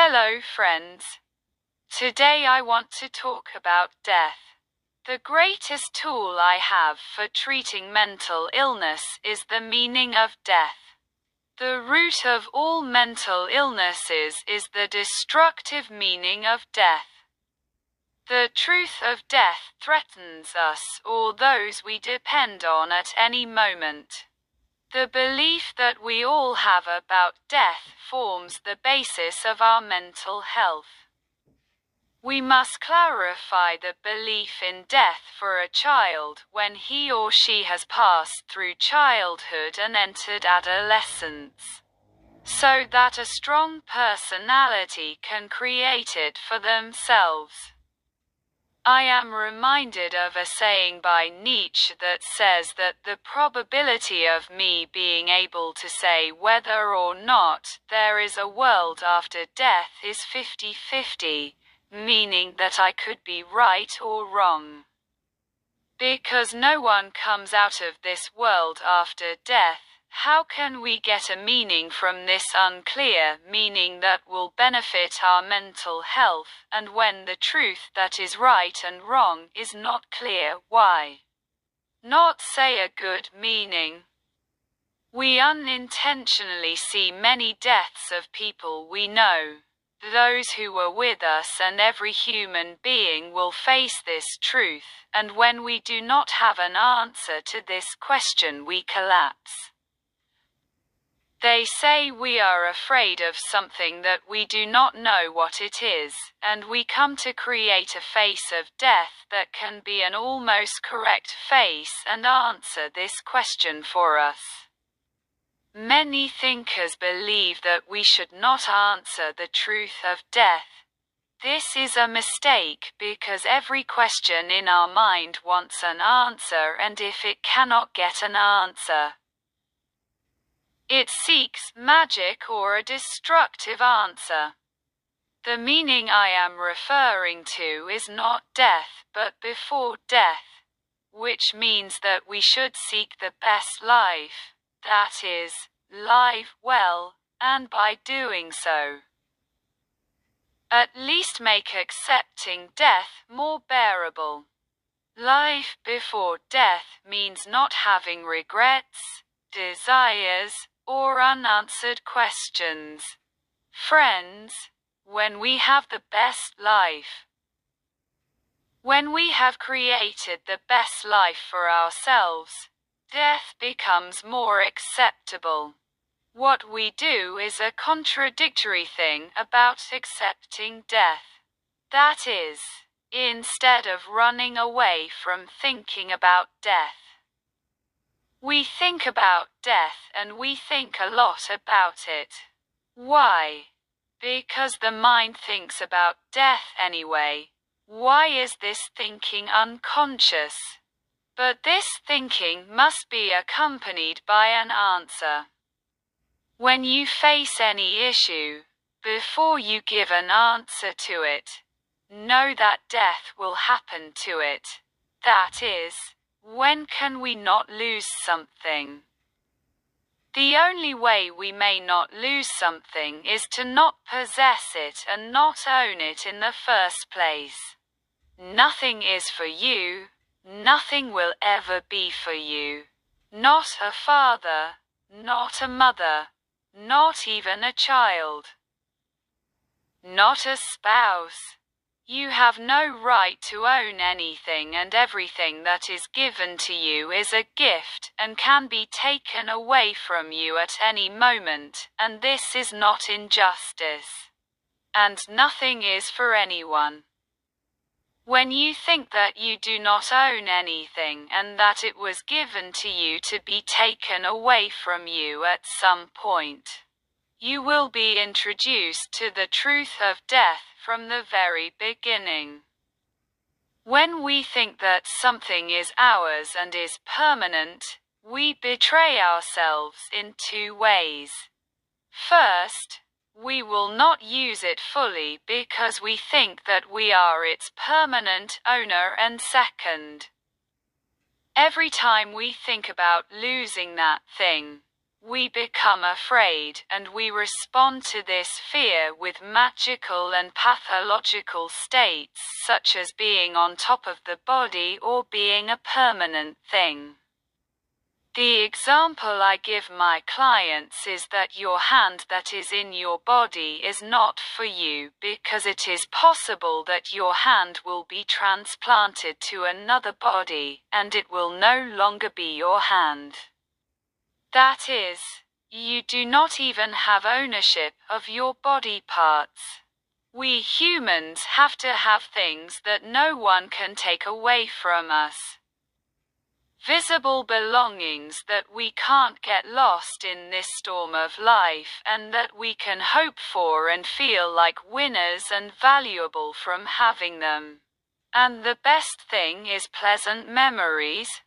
Hello friends. Today I want to talk about death. The greatest tool I have for treating mental illness is the meaning of death. The root of all mental illnesses is the destructive meaning of death. The truth of death threatens us or those we depend on at any moment. The belief that we all have about death forms the basis of our mental health. We must clarify the belief in death for a child when he or she has passed through childhood and entered adolescence, so that a strong personality can create it for themselves. I am reminded of a saying by Nietzsche that says that the probability of me being able to say whether or not there is a world after death is 50-50, meaning that I could be right or wrong. Because no one comes out of this world after death, how can we get a meaning from this unclear meaning that will benefit our mental health, and when the truth that is right and wrong is not clear, why not say a good meaning? We unintentionally see many deaths of people we know, those who were with us, and every human being will face this truth, and when we do not have an answer to this question we collapse. They say we are afraid of something that we do not know what it is, and we come to create a face of death that can be an almost correct face and answer this question for us. Many thinkers believe that we should not answer the truth of death. This is a mistake because every question in our mind wants an answer, and if it cannot get an answer, it seeks magic or a destructive answer. The meaning I am referring to is not death, but before death, which means that we should seek the best life, that is, live well, and by doing so, at least make accepting death more bearable. Life before death means not having regrets, desires, or unanswered questions. Friends, when we have the best life, when we have created the best life for ourselves, death becomes more acceptable. What we do is a contradictory thing about accepting death. That is, instead of running away from thinking about death, we think about death, and we think a lot about it. Why? Because the mind thinks about death anyway. Why is this thinking unconscious? But this thinking must be accompanied by an answer. When you face any issue, before you give an answer to it, know that death will happen to it. That is, when can we not lose something? The only way we may not lose something is to not possess it and not own it in the first place. Nothing is for you, nothing will ever be for you. Not a father, not a mother, not even a child, not a spouse. You have no right to own anything, and everything that is given to you is a gift, and can be taken away from you at any moment, and this is not injustice. And nothing is for anyone. When you think that you do not own anything and that it was given to you to be taken away from you at some point, you will be introduced to the truth of death from the very beginning. When we think that something is ours and is permanent, we betray ourselves in two ways. First, we will not use it fully because we think that we are its permanent owner, and second, every time we think about losing that thing, we become afraid, and we respond to this fear with magical and pathological states such as being on top of the body or being a permanent thing. The example I give my clients is that your hand that is in your body is not for you because it is possible that your hand will be transplanted to another body, and it will no longer be your hand. That is, you do not even have ownership of your body parts. We humans have to have things that no one can take away from us. Visible belongings that we can't get lost in this storm of life, and that we can hope for and feel like winners and valuable from having them. And the best thing is pleasant memories,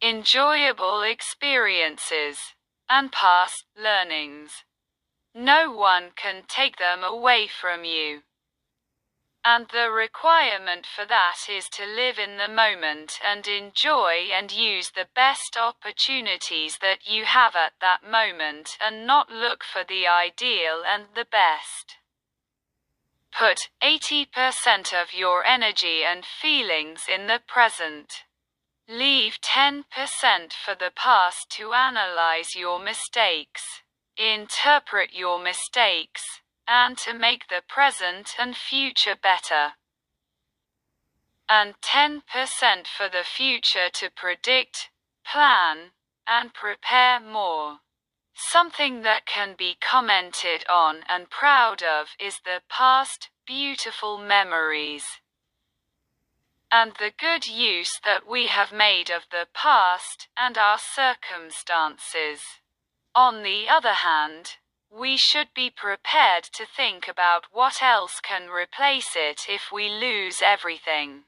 enjoyable experiences, and past learnings. No one can take them away from you. And the requirement for that is to live in the moment and enjoy and use the best opportunities that you have at that moment and not look for the ideal and the best. Put 80% of your energy and feelings in the present. Leave 10% for the past to analyze your mistakes, interpret your mistakes, and to make the present and future better. And 10% for the future to predict, plan, and prepare more. Something that can be commented on and proud of is the past, beautiful memories, and the good use that we have made of the past and our circumstances. On the other hand, we should be prepared to think about what else can replace it if we lose everything.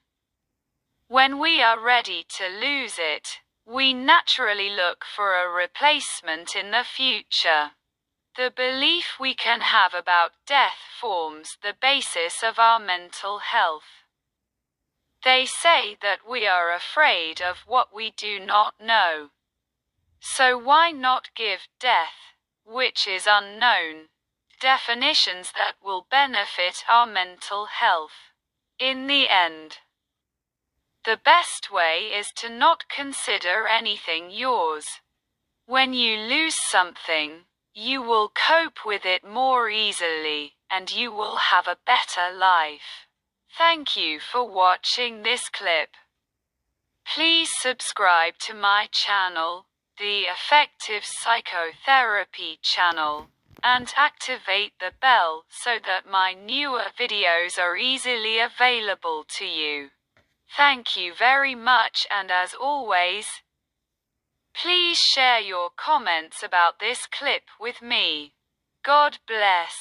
When we are ready to lose it, we naturally look for a replacement in the future. The belief we can have about death forms the basis of our mental health. They say that we are afraid of what we do not know. So why not give death, which is unknown, definitions that will benefit our mental health? In the end, the best way is to not consider anything yours. When you lose something, you will cope with it more easily, and you will have a better life. Thank you for watching this clip. Please subscribe to my channel, the Effective Psychotherapy channel, and activate the bell so that my newer videos are easily available to you. Thank you very much, and as always, please share your comments about this clip with me. God bless.